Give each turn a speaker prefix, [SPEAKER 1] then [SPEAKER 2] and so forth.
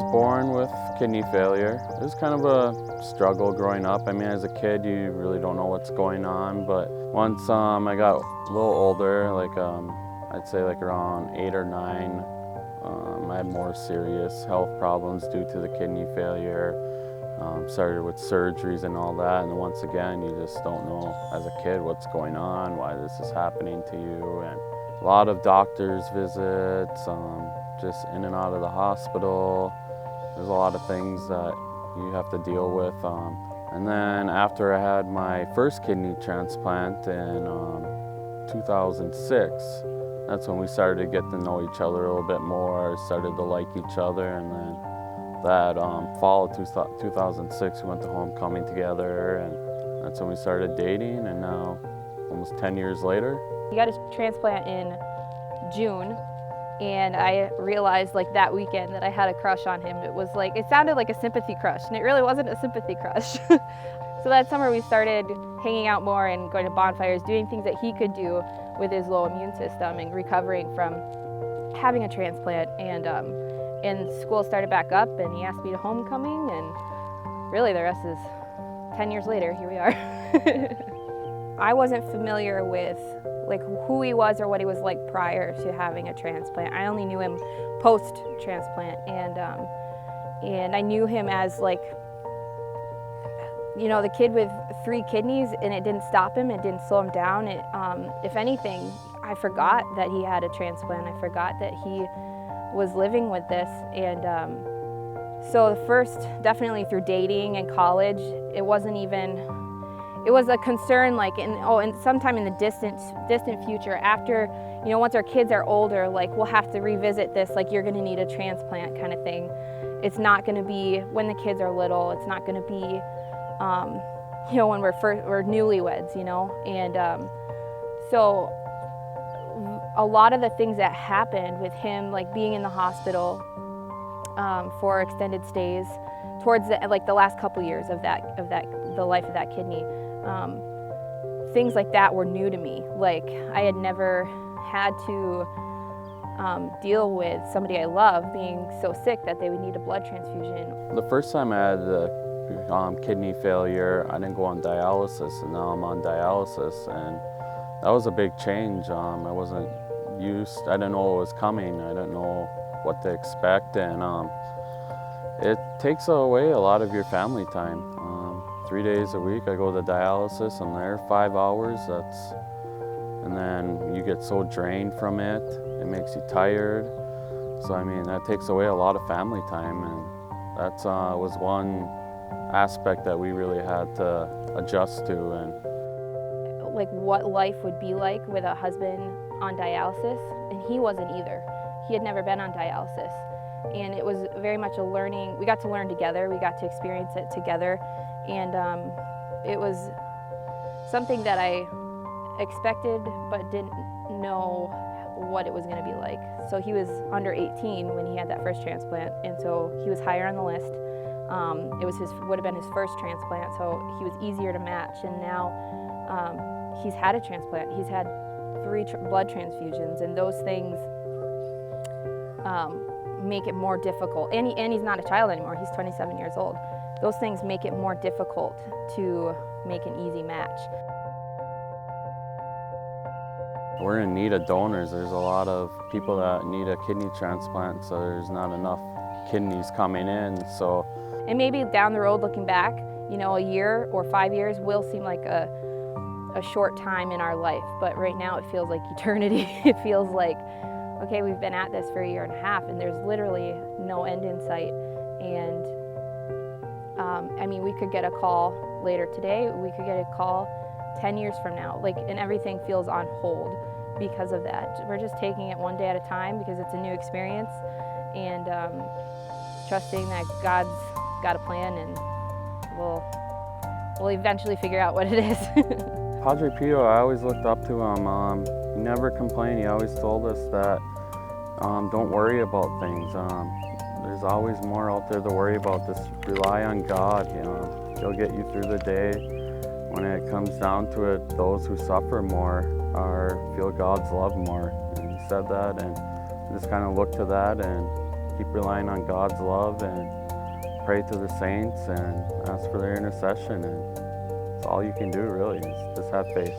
[SPEAKER 1] was born with kidney failure. It was kind of a struggle growing up. I mean, as a kid, you really don't know what's going on, but once I got a little older, like I'd say like around 8 or 9, I had more serious health problems due to the kidney failure. Started with surgeries and all that, and once again, you just don't know as a kid what's going on, why this is happening to you, and a lot of doctor's visits, just in and out of the hospital. There's a lot of things that you have to deal with. And then after I had my first kidney transplant in 2006, that's when we started to get to know each other a little bit more, started to like each other, and then that fall of 2006, we went to homecoming together, and that's when we started dating, and now, almost 10 years later.
[SPEAKER 2] He got his transplant in June, and I realized like that weekend that I had a crush on him. It was like, it sounded like a sympathy crush, and it really wasn't a sympathy crush. So that summer we started hanging out more and going to bonfires, doing things that he could do with his low immune system and recovering from having a transplant. And school started back up, and he asked me to homecoming, and really the rest is 10 years later, here we are. I wasn't familiar with like who he was or what he was like prior to having a transplant. I only knew him post-transplant, and I knew him as like, you know, the kid with 3 kidneys, and it didn't stop him, it didn't slow him down. If anything, I forgot that he had a transplant. I forgot that he was living with this, and so the first, definitely through dating and college, it wasn't even, it was a concern like, and sometime in the distant future, after, you know, once our kids are older, like we'll have to revisit this, like you're gonna need a transplant kind of thing. It's not gonna be when the kids are little, it's not gonna be, you know, when we're newlyweds, you know, and so a lot of the things that happened with him, like being in the hospital for extended stays, towards the last couple years of the life of that kidney, things like that were new to me. Like I had never had to deal with somebody I love being so sick that they would need a blood transfusion.
[SPEAKER 1] The first time I had the kidney failure, I didn't go on dialysis, and now I'm on dialysis, and that was a big change. I wasn't used, I didn't know what was coming, I didn't know what to expect, and it takes away a lot of your family time. 3 days a week I go to dialysis, I'm there 5 hours, and then you get so drained from it, it makes you tired. So I mean, that takes away a lot of family time, and that was one aspect that we really had to adjust to. And
[SPEAKER 2] like what life would be like with a husband on dialysis, and he wasn't either. He had never been on dialysis, and it was very much a learning. We got to learn together, we got to experience it together, and it was something that I expected but didn't know what it was going to be like. So he was under 18 when he had that first transplant, and so he was higher on the list. It was would have been his first transplant, so he was easier to match, and now he's had a transplant. He's had 3 blood transfusions, and those things make it more difficult. And he's not a child anymore, he's 27 years old. Those things make it more difficult to make an easy match.
[SPEAKER 1] We're in need of donors. There's a lot of people that need a kidney transplant, so there's not enough kidneys coming in. So,
[SPEAKER 2] and maybe down the road, looking back, you know, a year or 5 years will seem like a short time in our life, but right now it feels like eternity. It feels like, okay, we've been at this for 1.5 years, and there's literally no end in sight. And I mean, we could get a call later today, we could get a call 10 years from now, like, and everything feels on hold because of that. We're just taking it one day at a time because it's a new experience, and trusting that God's got a plan, and we'll eventually figure out what it is.
[SPEAKER 1] Padre Pio, I always looked up to him. He never complained. He always told us that don't worry about things. There's always more out there to worry about. Just rely on God. You know, He'll get you through the day. When it comes down to it, those who suffer more feel God's love more. And he said that, and I just kind of looked to that, and keep relying on God's love and pray to the saints and ask for their intercession. And it's all you can do, really, is just have faith.